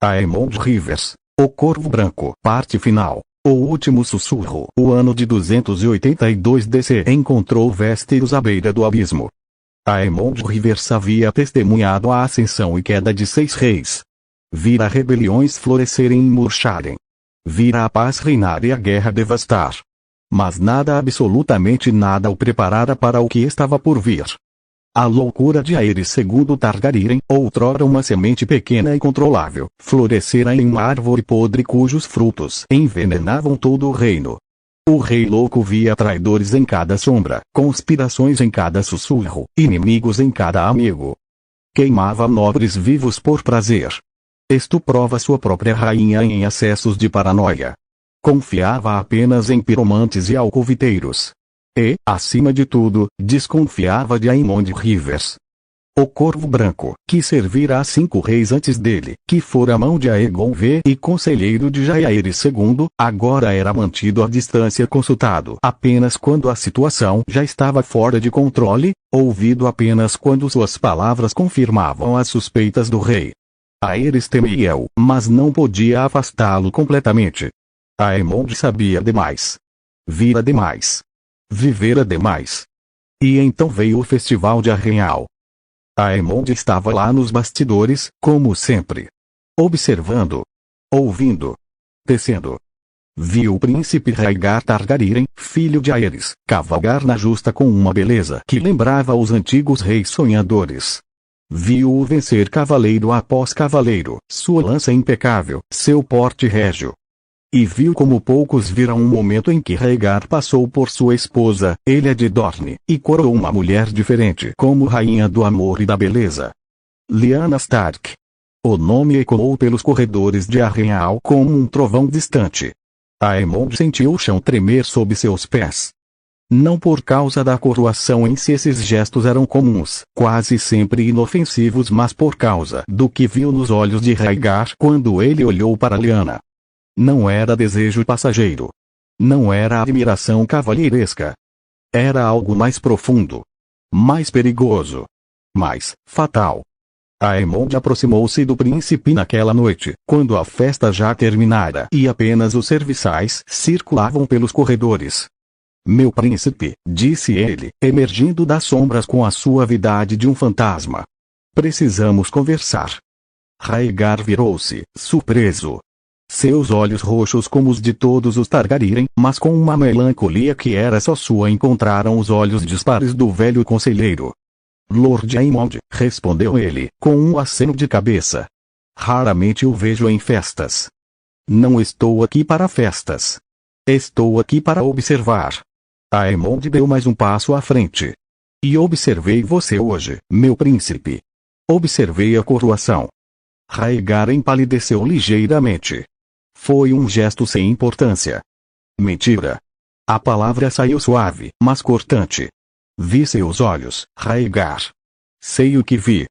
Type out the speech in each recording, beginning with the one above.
Aemond Rivers, O Corvo Branco. Parte final. O Último Sussurro. O ano de 282 DC encontrou Westeros à beira do abismo. Aemond Rivers havia testemunhado a ascensão e queda de 6 reis. Vira rebeliões florescerem e murcharem. Vira a paz reinar e a guerra devastar. Mas nada, absolutamente nada, o preparara para o que estava por vir. A loucura de Aerys II Targaryen, outrora uma semente pequena e controlável, florescera em uma árvore podre cujos frutos envenenavam todo o reino. O rei louco via traidores em cada sombra, conspirações em cada sussurro, inimigos em cada amigo. Queimava nobres vivos por prazer. Estuprava sua própria rainha em acessos de paranoia. Confiava apenas em piromantes e alcoviteiros. E, acima de tudo, desconfiava de Aemond Rivers. O Corvo Branco, que servira a 5 reis antes dele, que fora mão de Aegon V e conselheiro de Jaehaerys II, agora era mantido à distância, consultado apenas quando a situação já estava fora de controle, ouvido apenas quando suas palavras confirmavam as suspeitas do rei. Aerys temia-o, mas não podia afastá-lo completamente. Aemond sabia demais. Vira demais. Vivera demais. E então veio o festival de Arrenhal. Aemond estava lá nos bastidores, como sempre. Observando. Ouvindo. Tecendo. Viu o príncipe Rhaegar Targaryen, filho de Aerys, cavalgar na justa com uma beleza que lembrava os antigos reis sonhadores. Viu-o vencer cavaleiro após cavaleiro, sua lança impecável, seu porte régio. E viu como poucos viram um momento em que Rhaegar passou por sua esposa, Elia de Dorne, e coroou uma mulher diferente como rainha do amor e da beleza. Lyanna Stark. O nome ecoou pelos corredores de Arrenhal como um trovão distante. Aemond sentiu o chão tremer sob seus pés. Não por causa da coroação em si, esses gestos eram comuns, quase sempre inofensivos, mas por causa do que viu nos olhos de Rhaegar quando ele olhou para Lyanna. Não era desejo passageiro. Não era admiração cavalheiresca. Era algo mais profundo. Mais perigoso. Mais fatal. Aemond aproximou-se do príncipe naquela noite, quando a festa já terminara e apenas os serviçais circulavam pelos corredores. Meu príncipe, disse ele, emergindo das sombras com a suavidade de um fantasma. Precisamos conversar. Rhaegar virou-se, surpreso. Seus olhos roxos como os de todos os Targaryen, mas com uma melancolia que era só sua, encontraram os olhos dispares do velho conselheiro. Lord Aemond, respondeu ele, com um aceno de cabeça. Raramente o vejo em festas. Não estou aqui para festas. Estou aqui para observar. Aemond deu mais um passo à frente. E observei você hoje, meu príncipe. Observei a coroação. Rhaegar empalideceu ligeiramente. Foi um gesto sem importância. Mentira. A palavra saiu suave, mas cortante. Vi seus olhos, Rhaegar. Sei o que vi.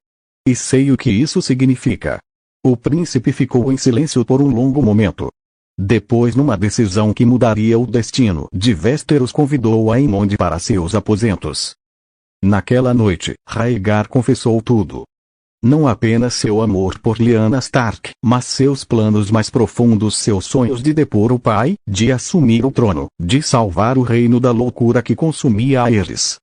E sei o que isso significa. O príncipe ficou em silêncio por um longo momento. Depois, numa decisão que mudaria o destino de Westeros, convidou Aemond para seus aposentos. Naquela noite, Rhaegar confessou tudo. Não apenas seu amor por Lyanna Stark, mas seus planos mais profundos, seus sonhos de depor o pai, de assumir o trono, de salvar o reino da loucura que consumia Aerys.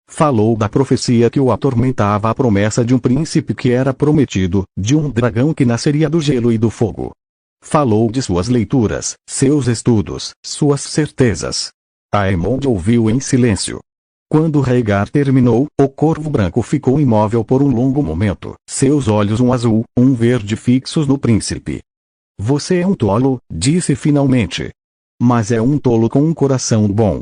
Falou da profecia que o atormentava, a promessa de um príncipe que era prometido, de um dragão que nasceria do gelo e do fogo. Falou de suas leituras, seus estudos, suas certezas. Aemond ouviu em silêncio. Quando Rhaegar terminou, o Corvo Branco ficou imóvel por um longo momento, seus olhos um azul, um verde fixos no príncipe. Você é um tolo, disse finalmente. Mas é um tolo com um coração bom.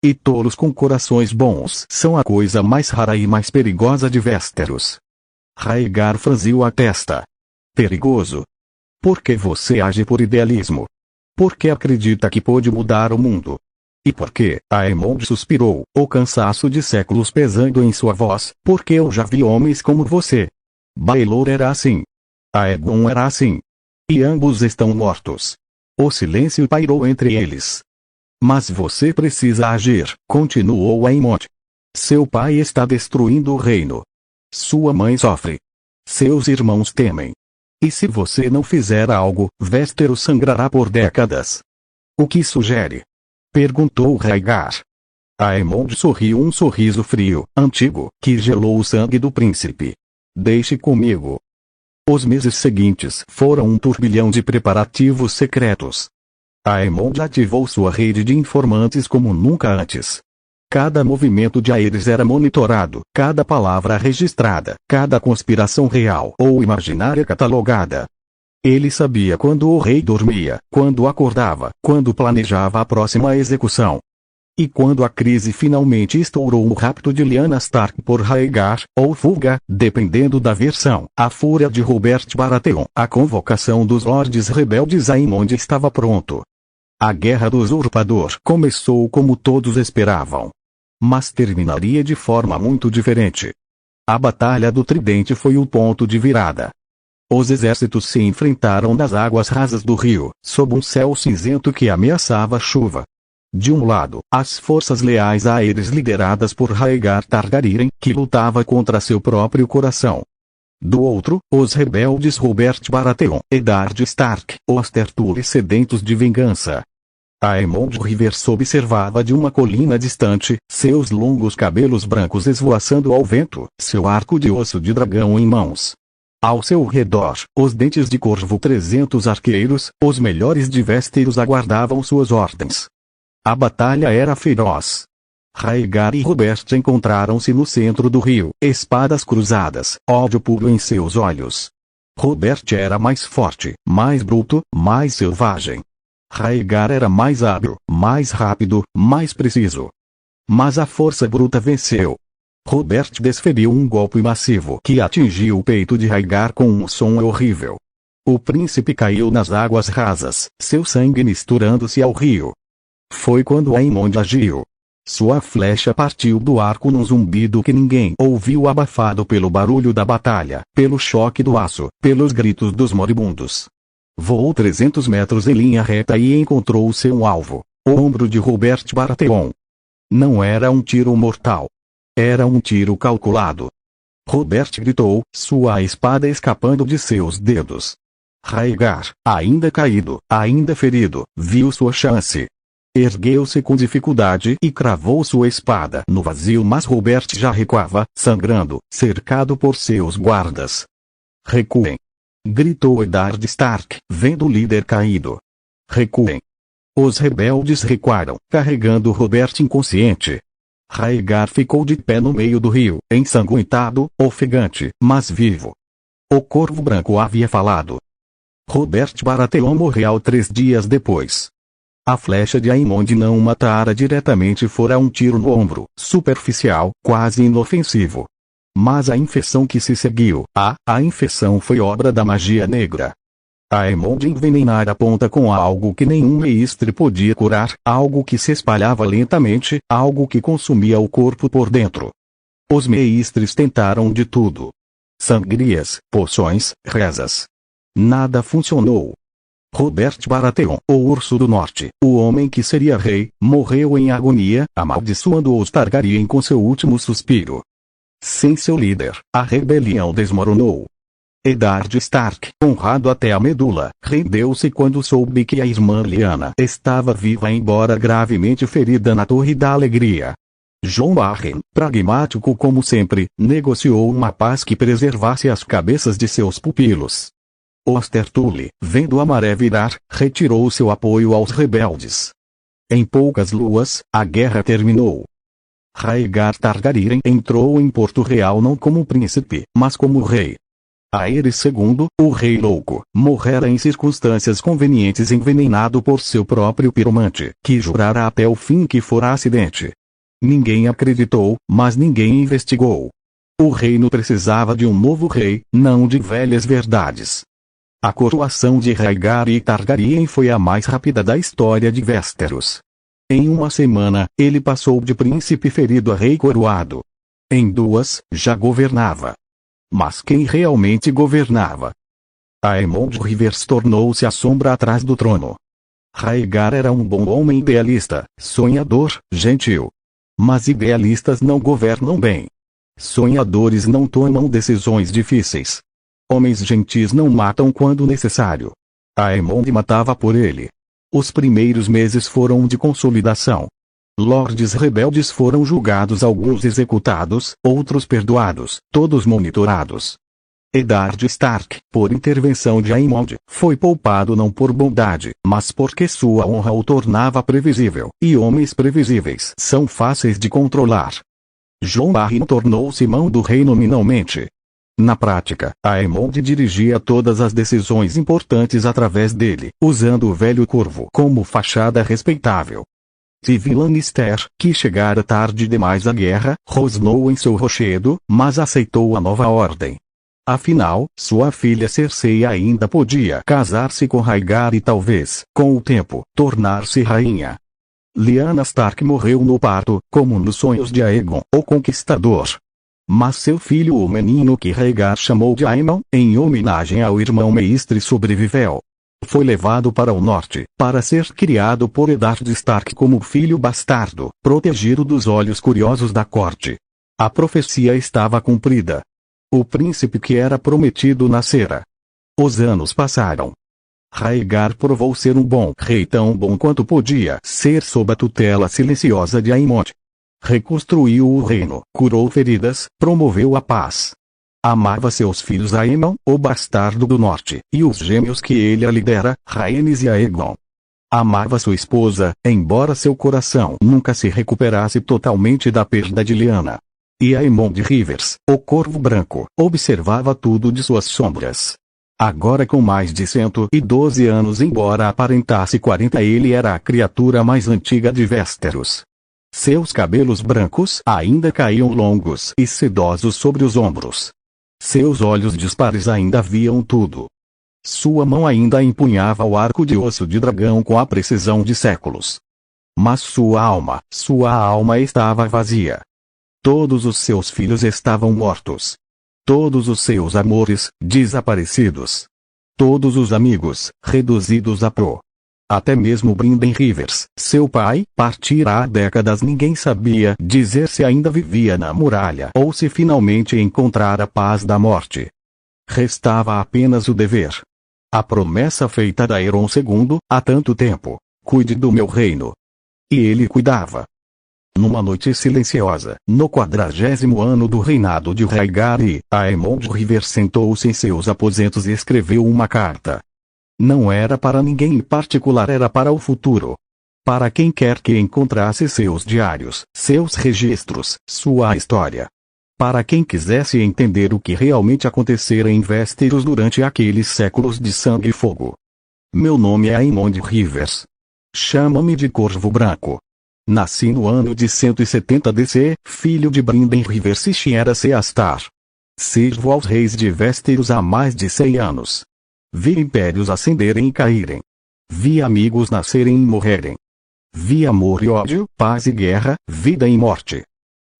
E tolos com corações bons são a coisa mais rara e mais perigosa de Westeros. Rhaegar franziu a testa. Perigoso? Porque você age por idealismo. Porque acredita que pode mudar o mundo. E por quê? Aemond suspirou, o cansaço de séculos pesando em sua voz, porque eu já vi homens como você. Baelor era assim. Aegon era assim. E ambos estão mortos. O silêncio pairou entre eles. Mas você precisa agir, continuou Aemond. Seu pai está destruindo o reino. Sua mãe sofre. Seus irmãos temem. E se você não fizer algo, Westeros sangrará por décadas. O que sugere? Perguntou Rhaegar. Aemond sorriu um sorriso frio, antigo, que gelou o sangue do príncipe. Deixe comigo. Os meses seguintes foram um turbilhão de preparativos secretos. Aemond ativou sua rede de informantes como nunca antes. Cada movimento de Aerys era monitorado, cada palavra registrada, cada conspiração real ou imaginária catalogada. Ele sabia quando o rei dormia, quando acordava, quando planejava a próxima execução. E quando a crise finalmente estourou, o rapto de Lyanna Stark por Rhaegar, ou fuga, dependendo da versão, a fúria de Robert Baratheon, a convocação dos lordes rebeldes, Aemond estava pronto. A Guerra do Usurpador começou como todos esperavam. Mas terminaria de forma muito diferente. A Batalha do Tridente foi o ponto de virada. Os exércitos se enfrentaram nas águas rasas do rio, sob um céu cinzento que ameaçava chuva. De um lado, as forças leais a Aerys lideradas por Rhaegar Targaryen, que lutava contra seu próprio coração. Do outro, os rebeldes Robert Baratheon, Eddard Stark, Oster Tully sedentos de vingança. Aemond Rivers observava de uma colina distante, seus longos cabelos brancos esvoaçando ao vento, seu arco de osso de dragão em mãos. Ao seu redor, os dentes de corvo 300 arqueiros, os melhores de Westeros aguardavam suas ordens. A batalha era feroz. Rhaegar e Robert encontraram-se no centro do rio, espadas cruzadas, ódio puro em seus olhos. Robert era mais forte, mais bruto, mais selvagem. Rhaegar era mais hábil, mais rápido, mais preciso. Mas a força bruta venceu. Robert desferiu um golpe massivo que atingiu o peito de Rhaegar com um som horrível. O príncipe caiu nas águas rasas, seu sangue misturando-se ao rio. Foi quando Aemond agiu. Sua flecha partiu do arco num zumbido que ninguém ouviu, abafado pelo barulho da batalha, pelo choque do aço, pelos gritos dos moribundos. Voou 300 metros em linha reta e encontrou seu alvo, o ombro de Robert Baratheon. Não era um tiro mortal. Era um tiro calculado. Robert gritou, sua espada escapando de seus dedos. Rhaegar, ainda caído, ainda ferido, viu sua chance. Ergueu-se com dificuldade e cravou sua espada no vazio, mas Robert já recuava, sangrando, cercado por seus guardas. Recuem! Gritou Eddard Stark, vendo o líder caído. Recuem! Os rebeldes recuaram, carregando Robert inconsciente. Rhaegar ficou de pé no meio do rio, ensanguentado, ofegante, mas vivo. O Corvo Branco havia falado. Robert Baratheon morreu 3 dias depois. A flecha de Aemond não o matara diretamente, fora um tiro no ombro, superficial, quase inofensivo. Mas a infecção que se seguiu, a infecção foi obra da magia negra. Aemond envenenara a ponta com algo que nenhum mestre podia curar, algo que se espalhava lentamente, algo que consumia o corpo por dentro. Os mestres tentaram de tudo. Sangrias, poções, rezas. Nada funcionou. Robert Baratheon, o Urso do Norte, o homem que seria rei, morreu em agonia, amaldiçoando os Targaryen com seu último suspiro. Sem seu líder, a rebelião desmoronou. Eddard Stark, honrado até a medula, rendeu-se quando soube que a irmã Lyanna estava viva, embora gravemente ferida na Torre da Alegria. Jon Arryn, pragmático como sempre, negociou uma paz que preservasse as cabeças de seus pupilos. Oster Tully, vendo a maré virar, retirou seu apoio aos rebeldes. Em poucas luas, a guerra terminou. Rhaegar Targaryen entrou em Porto Real não como príncipe, mas como rei. Aerys II, o Rei Louco, morrera em circunstâncias convenientes, envenenado por seu próprio piromante, que jurara até o fim que fora acidente. Ninguém acreditou, mas ninguém investigou. O reino precisava de um novo rei, não de velhas verdades. A coroação de Rhaegar e Targaryen foi a mais rápida da história de Westeros. Em uma semana, ele passou de príncipe ferido a rei coroado. Em 2, já governava. Mas quem realmente governava? Aemond Rivers tornou-se a sombra atrás do trono. Rhaegar era um bom homem idealista, sonhador, gentil. Mas idealistas não governam bem. Sonhadores não tomam decisões difíceis. Homens gentis não matam quando necessário. Aemond matava por ele. Os primeiros meses foram de consolidação. Lordes rebeldes foram julgados, alguns executados, outros perdoados, todos monitorados. Eddard Stark, por intervenção de Aemond, foi poupado não por bondade, mas porque sua honra o tornava previsível, e homens previsíveis são fáceis de controlar. Jon Arryn tornou-se mão do rei nominalmente. Na prática, Aemond dirigia todas as decisões importantes através dele, usando o velho corvo como fachada respeitável. Tywin Lannister, que chegara tarde demais à guerra, rosnou em seu rochedo, mas aceitou a nova ordem. Afinal, sua filha Cersei ainda podia casar-se com Rhaegar e talvez, com o tempo, tornar-se rainha. Lyanna Stark morreu no parto, como nos sonhos de Aegon, o Conquistador. Mas seu filho, o menino que Rhaegar chamou de Aemon, em homenagem ao irmão Maestre, sobreviveu. Foi levado para o norte, para ser criado por Eddard Stark como filho bastardo, protegido dos olhos curiosos da corte. A profecia estava cumprida. O príncipe que era prometido nascera. Os anos passaram. Rhaegar provou ser um bom rei, tão bom quanto podia ser sob a tutela silenciosa de Aemond. Reconstruiu o reino, curou feridas, promoveu a paz. Amava seus filhos Aemon, o bastardo do norte, e os gêmeos que ele lidera, Rhaenys e Aegon. Amava sua esposa, embora seu coração nunca se recuperasse totalmente da perda de Lyanna. E Aemond Rivers, o Corvo Branco, observava tudo de suas sombras. Agora com mais de 112 anos, embora aparentasse 40, ele era a criatura mais antiga de Westeros. Seus cabelos brancos ainda caíam longos e sedosos sobre os ombros. Seus olhos dispares ainda viam tudo. Sua mão ainda empunhava o arco de osso de dragão com a precisão de séculos. Mas sua alma estava vazia. Todos os seus filhos estavam mortos. Todos os seus amores, desaparecidos. Todos os amigos, reduzidos a pó. Até mesmo Brynden Rivers, seu pai, partira há décadas. Ninguém sabia dizer se ainda vivia na muralha ou se finalmente encontrara a paz da morte. Restava apenas o dever. A promessa feita a Aeron II, há tanto tempo: cuide do meu reino. E ele cuidava. Numa noite silenciosa, no 40º ano do reinado de Rhaegar, Aemond Rivers sentou-se em seus aposentos e escreveu uma carta. Não era para ninguém em particular, era para o futuro. Para quem quer que encontrasse seus diários, seus registros, sua história. Para quem quisesse entender o que realmente acontecera em Westeros durante aqueles séculos de sangue e fogo. Meu nome é Aemond Rivers. Chama-me de Corvo Branco. Nasci no ano de 170 DC, filho de Brynden Rivers e Shiera Seastar. Sirvo aos reis de Westeros há mais de 100 anos. Vi impérios ascenderem e caírem. Vi amigos nascerem e morrerem. Vi amor e ódio, paz e guerra, vida e morte.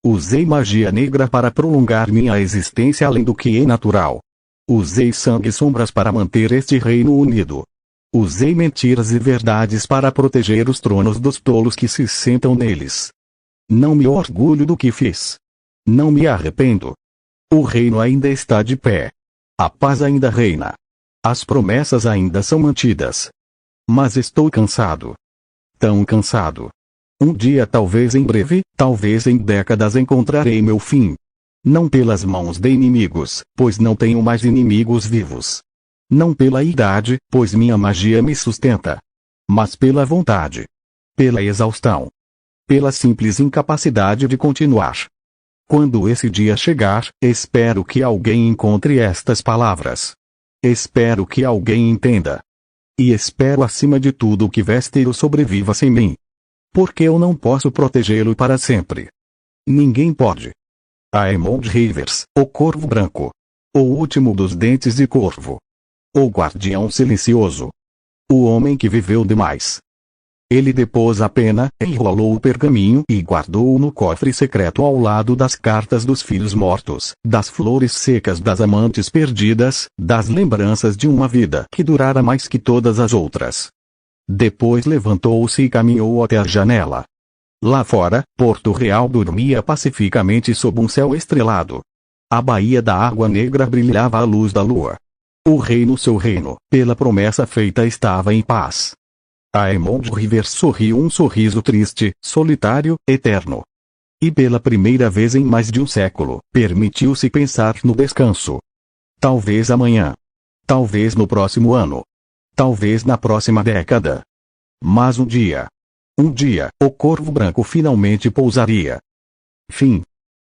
Usei magia negra para prolongar minha existência além do que é natural. Usei sangue e sombras para manter este reino unido. Usei mentiras e verdades para proteger os tronos dos tolos que se sentam neles. Não me orgulho do que fiz. Não me arrependo. O reino ainda está de pé. A paz ainda reina. As promessas ainda são mantidas. Mas estou cansado. Tão cansado. Um dia, talvez em breve, talvez em décadas, encontrarei meu fim. Não pelas mãos de inimigos, pois não tenho mais inimigos vivos. Não pela idade, pois minha magia me sustenta. Mas pela vontade. Pela exaustão. Pela simples incapacidade de continuar. Quando esse dia chegar, espero que alguém encontre estas palavras. Espero que alguém entenda. E espero acima de tudo que Westeros sobreviva sem mim. Porque eu não posso protegê-lo para sempre. Ninguém pode. Aemond Rivers, o Corvo Branco. O último dos dentes de corvo. O guardião silencioso. O homem que viveu demais. Ele depôs a pena, enrolou o pergaminho e guardou-o no cofre secreto ao lado das cartas dos filhos mortos, das flores secas das amantes perdidas, das lembranças de uma vida que durara mais que todas as outras. Depois levantou-se e caminhou até a janela. Lá fora, Porto Real dormia pacificamente sob um céu estrelado. A baía da Água Negra brilhava à luz da lua. O reino, seu reino, pela promessa feita, estava em paz. Aemond Rivers sorriu um sorriso triste, solitário, eterno. E pela primeira vez em mais de um século, permitiu-se pensar no descanso. Talvez amanhã. Talvez no próximo ano. Talvez na próxima década. Mas um dia, o Corvo Branco finalmente pousaria. Fim.